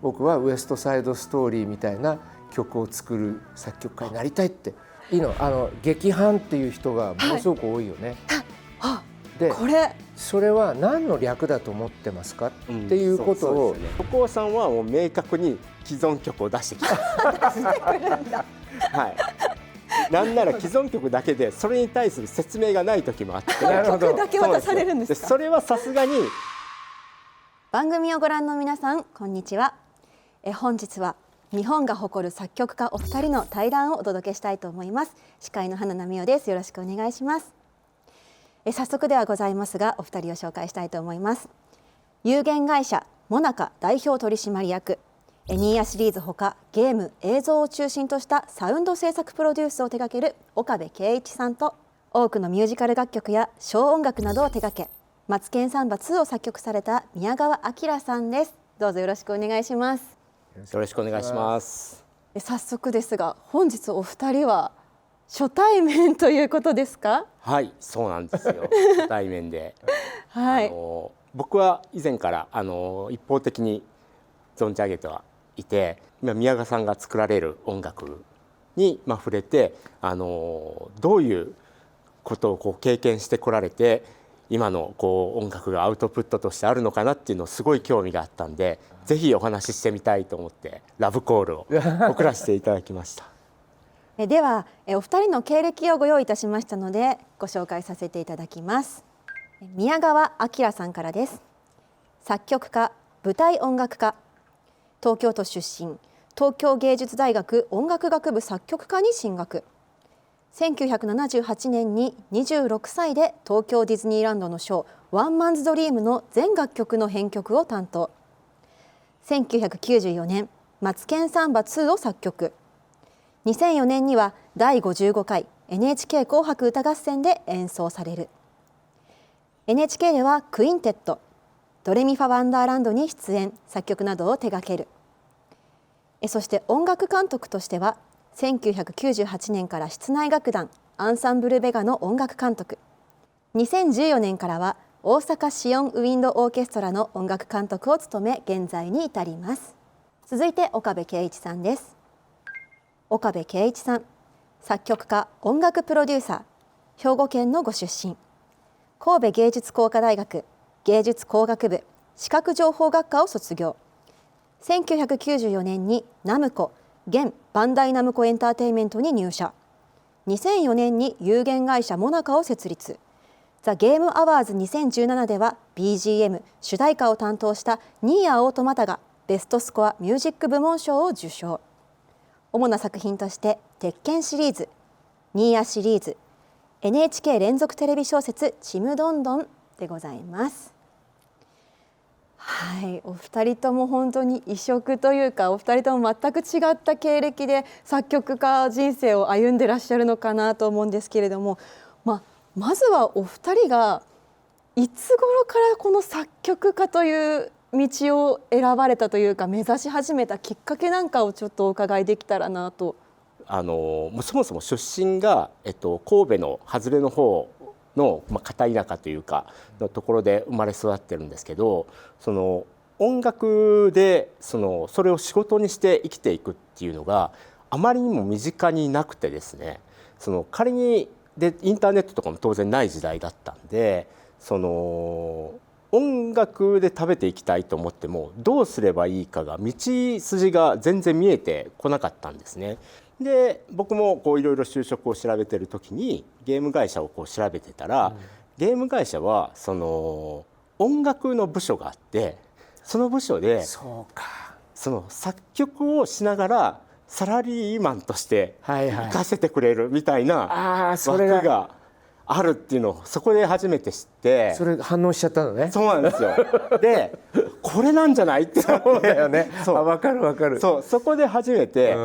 僕はウエストサイドストーリーみたいな曲を作る作曲家になりたいっていいの劇伴っていう人がものすごく多いよね。でそれは何の略だと思ってますかっていうことを、横尾さんはもう明確に既存曲を出してきた。はい。なんなら既存曲だけでそれに対する説明がない時もあって、曲だけ渡されるんですか。それはさすがに。番組をご覧の皆さん、こんにちは。本日は日本が誇る作曲家お二人の対談をお届けしたいと思います。司会の花奈美代です。よろしくお願いします。早速ではございますが、お二人を紹介したいと思います。有限会社モナカ代表取締役、ニーヤシリーズほかゲーム映像を中心としたサウンド制作プロデュースを手掛ける岡部圭一さんと、多くのミュージカル楽曲や小音楽などを手掛けマツケンサンバ2を作曲された宮川明さんです。どうぞよろしくお願いします。よろしくお願いします。早速ですが、本日お二人は初対面ということですか。はい、そうなんですよ。初対面で、はい、僕は以前から一方的に存じ上げてはいて、今宮川さんが作られる音楽に触れて、どういうことを経験してこられて、今の音楽がアウトプットとしてあるのかなっていうのをすごい興味があったんで、ぜひお話ししてみたいと思ってラブコールを送らせていただきました。ではお二人の経歴をご用意いたしましたのでご紹介させていただきます。宮川明さんからです。作曲家、舞台音楽家、東京都出身、東京芸術大学音楽学部作曲科に進学。1978年に26歳で東京ディズニーランドのショーワンマンズドリームの全楽曲の編曲を担当。1994年マツケンサンバ2を作曲。2004年には第55回 NHK 紅白歌合戦で演奏される。 NHK ではクインテット、ドレミファワンダーランドに出演、作曲などを手掛ける。そして音楽監督としては1998年から室内楽団アンサンブルベガの音楽監督、2014年からは大阪シオンウィンドオーケストラの音楽監督を務め現在に至ります。続いて岡部圭一さんです。岡部圭一さん、作曲家、音楽プロデューサー、兵庫県のご出身。神戸芸術工科大学芸術工学部視覚情報学科を卒業。1994年にナムコ現バンダイナムコエンターテインメントに入社。2004年に有限会社モナカを設立。ザ・ゲームアワーズ2017では BGM 主題歌を担当したニーヤ・オートマタがベストスコアミュージック部門賞を受賞。主な作品として鉄拳シリーズ、ニーヤシリーズ、NHK 連続テレビ小説ちむどんどんでございます。はい、お二人とも本当に異色というか、お二人とも全く違った経歴で作曲家人生を歩んでらっしゃるのかなと思うんですけれども、まずはお二人がいつ頃からこの作曲家という道を選ばれたというか、目指し始めたきっかけなんかをちょっとお伺いできたらなと。そもそも出身が、神戸の外れの方の、片田舎というかのところで生まれ育ってるんですけど、その音楽でそれを仕事にして生きていくっていうのがあまりにも身近になくてですね、仮にインターネットとかも当然ない時代だったんで、音楽で食べていきたいと思ってもどうすればいいかが道筋が全然見えてこなかったんですね。で僕もいろいろ就職を調べてる時にゲーム会社を調べてたら、ゲーム会社は音楽の部署があって、その部署で作曲をしながらサラリーマンとして行かせてくれるみたいな枠があるっていうのをそこで初めて知って、それ反応しちゃったのね。そうなんですよ。でこれなんじゃないってそうだよね。分かる分かる。そこで初めてこ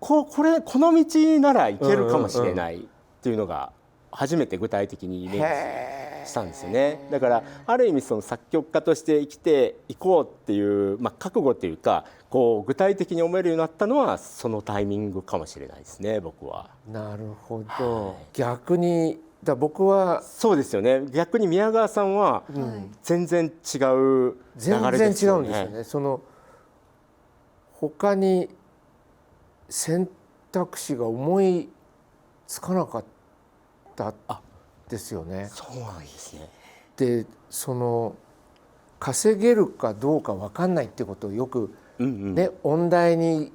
の道ならいけるかもしれないっていうのが初めて具体的にイメージしたんですよね。だからある意味作曲家として生きていこうっていう、覚悟というか具体的に思えるようになったのはそのタイミングかもしれないですね、僕は。なるほど。逆に僕はそうですよね。逆に宮川さんは全然違う流れですよね。全然違うんですよね。他に選択肢が思いつかなかったですよね。そうなんですね。でその稼げるかどうか分かんないってことをよく、ね、音大に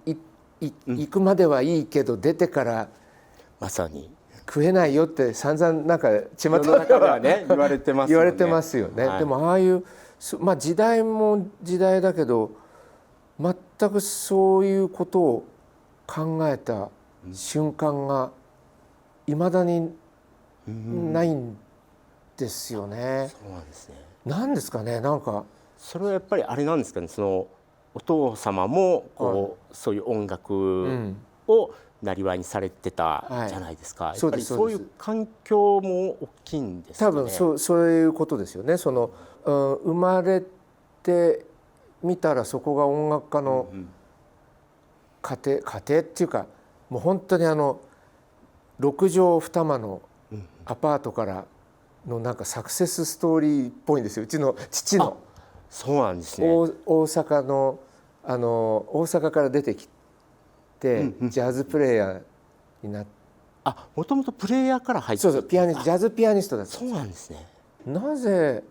行くまではいいけど出てからまさに食えないよって散々なんか巷世の中ではね言われてますよね。言われてますよね。でもああいうまあ時代も時代だけど全くそういうことを考えた瞬間がいまだにないんですよね。そうなんですね。なんですかね、なんかそれはやっぱりあれなんですかね、そのお父様もこう、そういう音楽をなりわいにされてたじゃないですか。やっぱりそういう環境も大きいんですかね。多分そういうことですよね。その、生まれてみたらそこが音楽家の家庭っていうか、もう本当に6畳二間のアパートからのなんかサクセスストーリーっぽいんですよ、うちの父の。そうなんですね。大阪の大阪から出てきて、ジャズプレイヤーになって、もともとプレイヤーから入って、そうジャズピアニストだった。そうなんですね。なぜ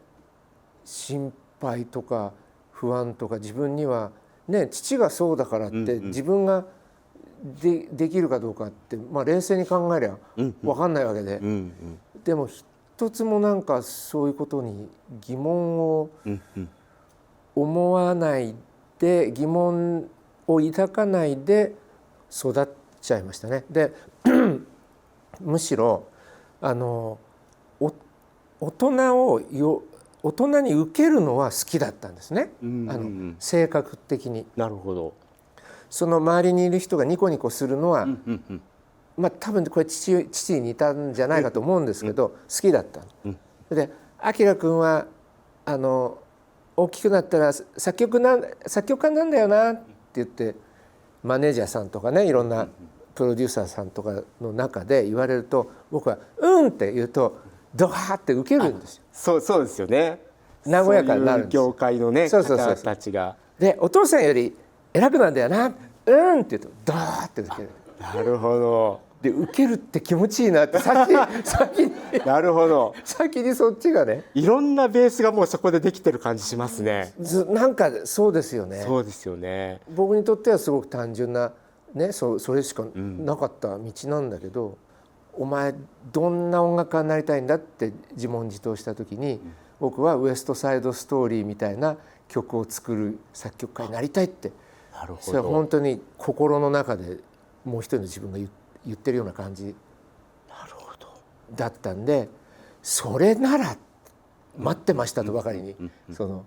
心配とか不安とか自分にはね、父がそうだからって自分ができるかどうかって、まあ、冷静に考えりゃ分かんないわけで、でも一つもなんかそういうことに疑問を思わないで、疑問を抱かないで育っちゃいましたね。でむしろ大人に受けるのは好きだったんですね、性格的に。なるほど。その周りにいる人がニコニコするのは、まあ多分これ父に似たんじゃないかと思うんですけど、好きだった。で明君は大きくなったら作曲家なんだよなって言ってマネージャーさんとかね、いろんなプロデューサーさんとかの中で言われると、僕は「うん」って言うとドワーって受けるんですよ。そうですよね。和やかになるんですよ。業界のね方たちが。でお父さんより偉くなんだよな、うんって言うとドワーって受ける。なるほど。で受けるって気持ちいいなって先になるほど。先にそっちがね、いろんなベースがもうそこでできてる感じしますね。なんかそうですよね。そうですよね。僕にとってはすごく単純なね、それしかなかった道なんだけど、お前どんな音楽家になりたいんだって自問自答した時に、僕はウエストサイドストーリーみたいな曲を作る作曲家になりたいって、なるほど。それは本当に心の中でもう一人の自分が言ってるような感じだったんで、それなら待ってましたとばかりに、その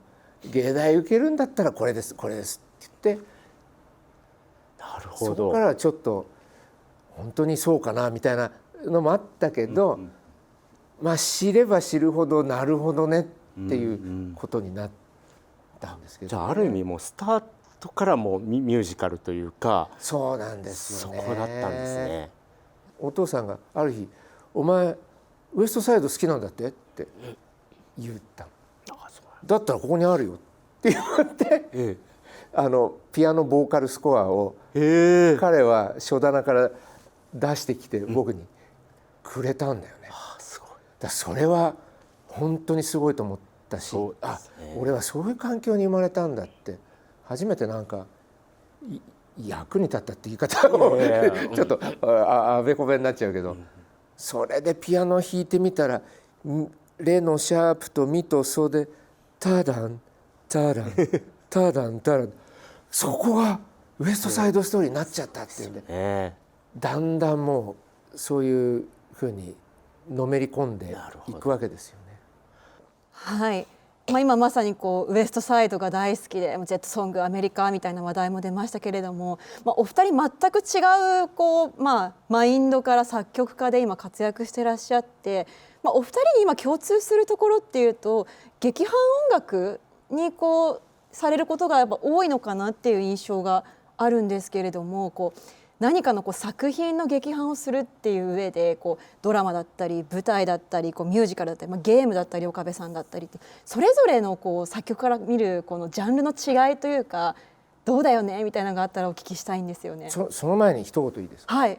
芸大受けるんだったらこれですこれですって言って、なるほど。そこからはちょっと本当にそうかなみたいなのもあったけど、まあ知れば知るほどなるほどねっていうことになったんですけど、じゃあある意味もうスタートからもミュージカルというか、そうなんですよね。そこだったんですね。お父さんがある日「お前ウエストサイド好きなんだって?」って言ったの。だったらここにあるよって言って、ピアノボーカルスコアを彼は書棚から出してきて僕にくれたんだよね。すごい。だそれは本当にすごいと思ったし、俺はそういう環境に生まれたんだって初めてなんか役に立ったって言い方をちょっとあべこべになっちゃうけど、それでピアノ弾いてみたらレのシャープとミとソでタダンタダンタダンタダン、そこがウエストサイドストーリーになっちゃったっていうんで、だんだんもうそういうふうにのめり込んでいくわけですよね。はい、今まさにウエストサイドが大好きでジェットソングアメリカみたいな話題も出ましたけれども、お二人全く違うマインドから作曲家で今活躍してらっしゃって、お二人に今共通するところっていうと劇伴音楽にされることがやっぱ多いのかなっていう印象があるんですけれども、何かの作品の劇伴をするっていう上でドラマだったり舞台だったりミュージカルだったり、ゲームだったり岡部さんだったりってそれぞれの作曲から見るこのジャンルの違いというかどうだよねみたいなのがあったらお聞きしたいんですよね。その前に一言いいですか。はい。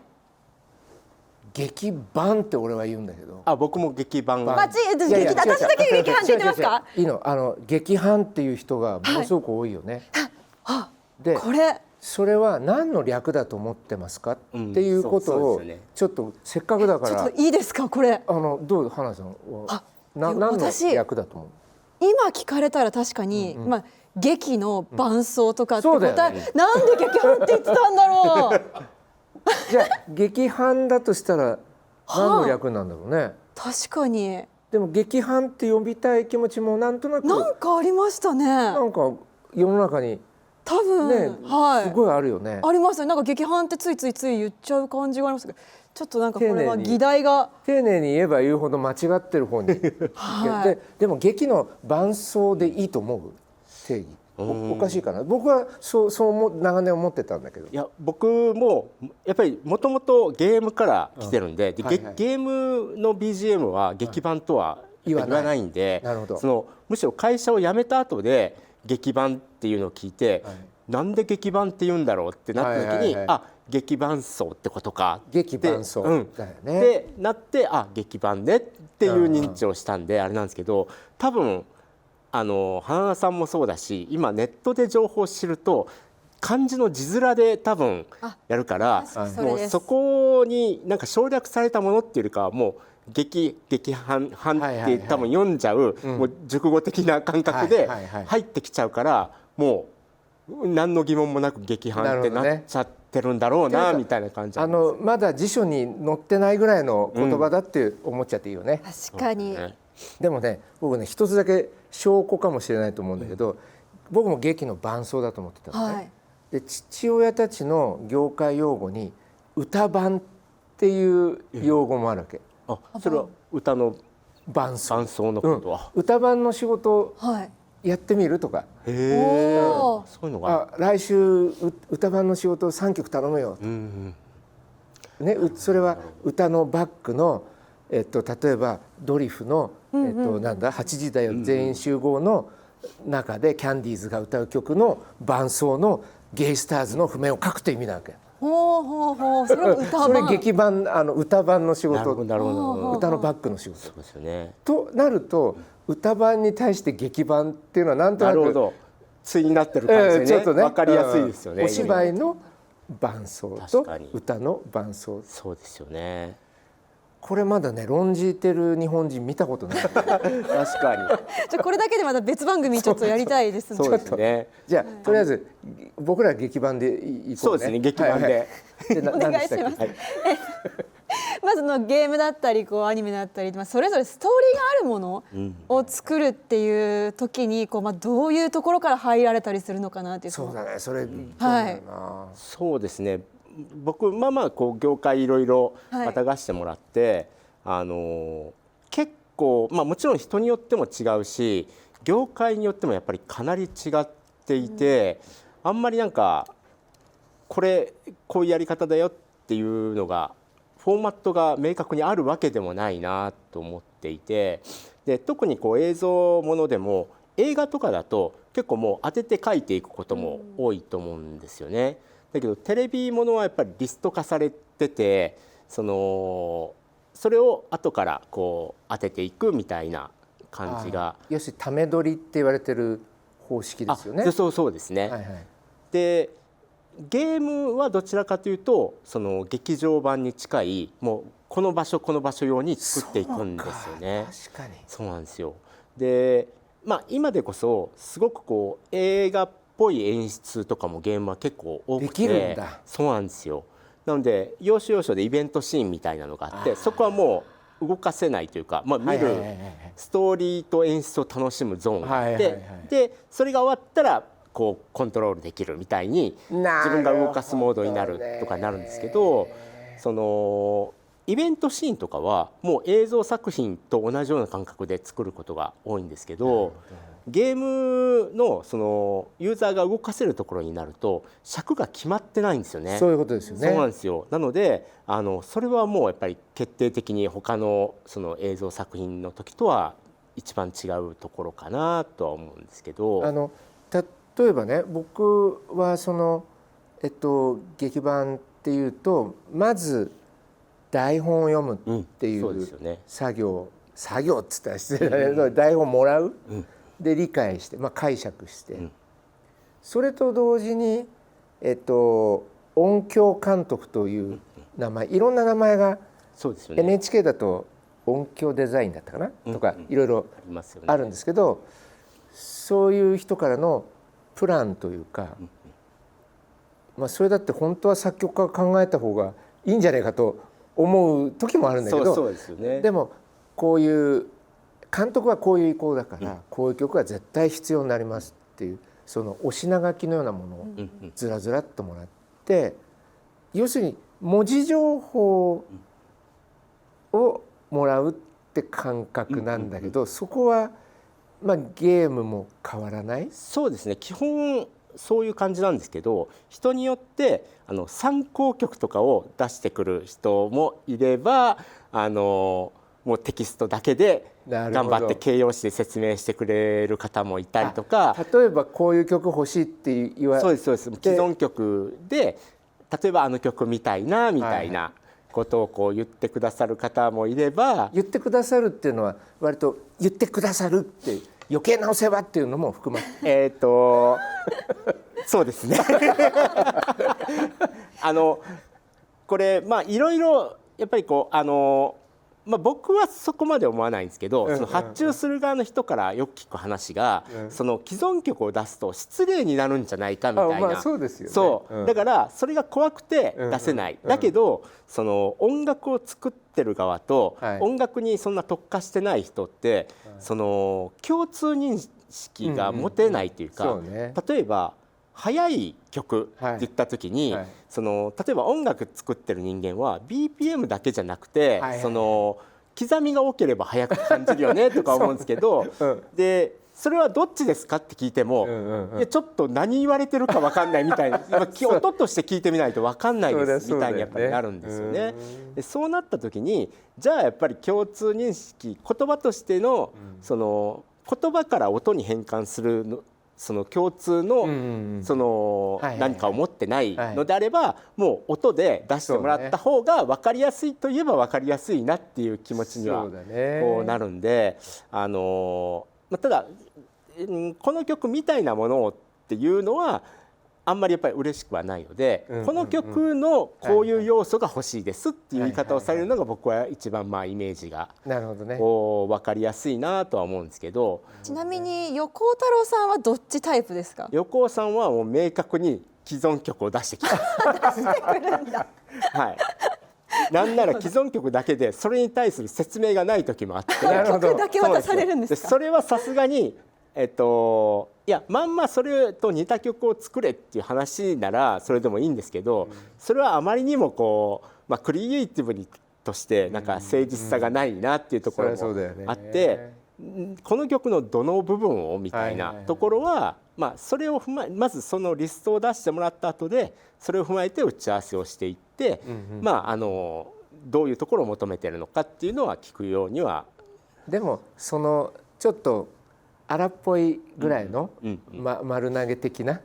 劇版って俺は言うんだけど。僕も劇版。私だけ劇版って言ってますか。いいの、劇版っていう人がものすごく多いよね。で、それは何の略だと思ってますかっていうことをちょっとせっかくだから。ちょっといいですかこれ。どう花さんは何の略だと思う。今聞かれたら確かに、劇の伴奏とかって答え、なんで劇版って言ってたんだろう。じゃあ劇版だとしたら何の略なんだろうね。確かに。でも劇版って呼びたい気持ちもなんとなくなんかありましたね。なんか世の中に多分ね、すごいあるよね。ありますね。なんか劇版ってつい言っちゃう感じがありますけど、ちょっとなんかこれは議題が丁寧に言えば言うほど間違ってる方にでも劇の伴奏でいいと思う定義おかしいかな。僕はそう長年思ってたんだけど。いや僕もやっぱりもともとゲームから来てるんで、ゲームの BGM は劇版とは言わないんで、むしろ会社を辞めた後で劇版っていうのを聞いて、なんで劇版って言うんだろうってなった時に、劇伴奏ってことか劇伴奏だよねってなって、劇版ねっていう認知をしたんであれなんですけど、多分花田さんもそうだし、今ネットで情報を知ると漢字の字面で多分やるから、もうそこになんか省略されたものっていうよりかはもう劇版って多分読んじゃう、もう熟語的な感覚で入ってきちゃうから、もう何の疑問もなく劇版ってなっちゃってるんだろうなみたいな感じ。まだ辞書に載ってないぐらいの言葉だって思っちゃっていいよね。確かに。でもね、僕ね一つだけ証拠かもしれないと思うんだけど、僕も劇の伴奏だと思ってたのね。で父親たちの業界用語に歌番っていう用語もあるわけ。それは歌の伴奏のことは、歌番の仕事やってみるとか、そういうのが来週歌番の仕事を3曲頼むよ、ね、それは歌のバックの、例えばドリフの、なんだ8時だよ全員集合の中でキャンディーズが歌う曲の伴奏のゲイスターズの譜面を書くという意味なわけ。それ歌版、それ劇版歌版の仕事、歌のバックの仕事。そうですよね。となると歌版に対して劇版っていうのはなんとなく対になってる感じでね、分かりやすいですよね。お芝居の伴奏と歌の伴奏。そうですよね。これまだね論じてる日本人見たことない。確かに。これだけでまた別番組ちょっとやりたいですね。そうですね。じゃあとりあえず僕ら劇版でいこうね。そうですね、劇版で。お願いします。まずのゲームだったりアニメだったり、それぞれストーリーがあるものを作るっていう時にどういうところから入られたりするのかなっていう。そうだね、それそうですね。僕業界いろいろまたがしてもらって、結構もちろん人によっても違うし業界によってもやっぱりかなり違っていて、あんまりなんかこういうやり方だよっていうのがフォーマットが明確にあるわけでもないなと思っていて、で特に映像ものでも映画とかだと結構もう当てて書いていくことも多いと思うんですよね。だけどテレビものはやっぱりリスト化されてて、それを後から当てていくみたいな感じが、要するにため撮りって言われてる方式ですよね。そうですね。でゲームはどちらかというと劇場版に近い、もうこの場所用に作っていくんですよね。確かにそうなんですよ。で今でこそすごく映画っぽい演出とかもゲームは結構多くて、できるんだ。そうなんですよ。なので要所要所でイベントシーンみたいなのがあって、そこはもう動かせないというか、見るストーリーと演出を楽しむゾーンがあって、でそれが終わったらコントロールできるみたいに自分が動かすモードになるとかになるんですけど、イベントシーンとかはもう映像作品と同じような感覚で作ることが多いんですけど、ゲームのユーザーが動かせるところになると尺が決まってないんですよね。そういうことですよね。そうなんですよ。なのでそれはもうやっぱり決定的に他の映像作品の時とは一番違うところかなとは思うんですけど。例えばね、僕は劇版っていうとまず台本を読むっていう作業っつったら失礼だけど、台本もらう、で理解して、解釈して、それと同時に、音響監督という名前、いろんな名前が、NHK だと音響デザインだったかな、とかいろいろあるんですけど、そういう人からのプランというか、それだって本当は作曲家が考えた方がいいんじゃないかと思う時もあるんだけど、でもこういう監督はこういう意向だから、こういう曲が絶対必要になりますっていう、そのお品書きのようなものをずらずらっともらって、要するに文字情報をもらうって感覚なんだけど、そこはゲームも変わらない？そうですね、基本そういう感じなんですけど、人によって参考曲とかを出してくる人もいれば、もうテキストだけで頑張って形容詞で説明してくれる方もいたりとか、例えばこういう曲欲しいって言われて、そうです既存曲で例えばあの曲見たいなみたいなことをこう言ってくださる方もいれば、言ってくださるっていうのは割と言ってくださるって余計なお世話っていうのも含まれてそうですねこれいろいろやっぱりこう僕はそこまで思わないんですけど、その発注する側の人からよく聞く話が、その既存曲を出すと失礼になるんじゃないかみたいな。そうですよね。だからそれが怖くて出せない、だけどその音楽を作ってる側と、音楽にそんな特化してない人って、その共通認識が持てないというか、例えば速い曲って言った時に、その例えば音楽作ってる人間は BPM だけじゃなくて、その刻みが多ければ速く感じるよねとか思うんですけど、でそれはどっちですかって聞いても、いやちょっと何言われてるか分かんないみたいな音として聞いてみないと分かんないですみたいにやっぱりなるんですよね。でそうなった時に、じゃあやっぱり共通認識、言葉としてのその言葉から音に変換するの、その共通のその何かを持ってないのであれば、もう音で出してもらった方が分かりやすいといえば分かりやすいなっていう気持ちにはこうなるんで、ただこの曲みたいなものっていうのはあんまりやっぱり嬉しくはないので、この曲のこういう要素が欲しいですっていう言い方をされるのが僕は一番イメージが分かりやすいなとは思うんですけど。ちなみに横尾太郎さんはどっちタイプですか？横尾さんはもう明確に既存曲を出してきます出してくるんだはい、なんなら既存曲だけでそれに対する説明がない時もあって曲だけ渡されるんですか？それはさすがにいやまんまそれと似た曲を作れっていう話ならそれでもいいんですけど、それはあまりにもこう、クリエイティブにとしてなんか誠実さがないなっていうところもあって、この曲のどの部分をみたいなところは、それをまずそのリストを出してもらった後でそれを踏まえて打ち合わせをしていって、どういうところを求めてるのかっていうのは聞くようには。でもそのちょっと荒っぽいぐらいの丸投げ的な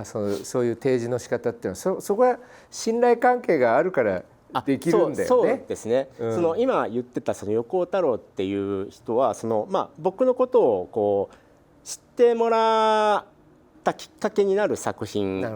そういう提示の仕方っていうのはそこは信頼関係があるからできるんだよね。そうですね、その今言ってたその横尾太郎っていう人はその、僕のことをこう知ってもらったきっかけになる作品な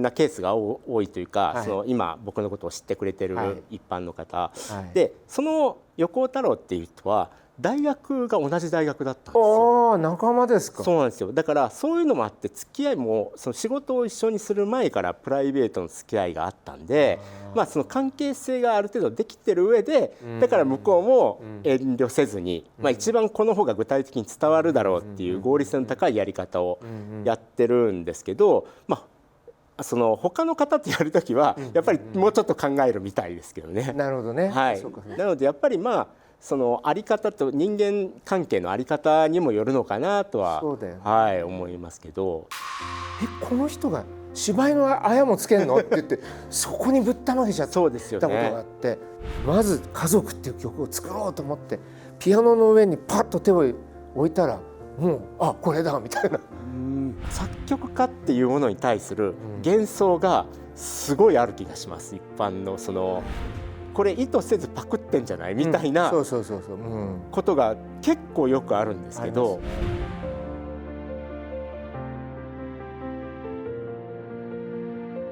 ケースが多いというか、その今僕のことを知ってくれてる一般の方、でその横尾太郎っていう人は大学が同じ大学だったんですよ。仲間ですか？そうなんですよ。だからそういうのもあって付き合いもその仕事を一緒にする前からプライベートの付き合いがあったんで、その関係性がある程度できてる上で、だから向こうも遠慮せずに、一番この方が具体的に伝わるだろうっていう合理性の高いやり方をやってるんですけど、その他の方とやるときはやっぱりもうちょっと考えるみたいですけどね。なるほどね。はい。なのでやっぱりそのあり方と人間関係のあり方にもよるのかなとは、思いますけど。この人が芝居のあやもつけんのって言ってそこにぶったまげちゃったことがあって、まず「家族」っていう曲を作ろうと思ってピアノの上にパッと手を置いたらもうこれだみたいな作曲家っていうものに対する幻想がすごいある気がします。一般のこれ意図せずパクってんじゃないみたいなことが結構よくあるんですけど。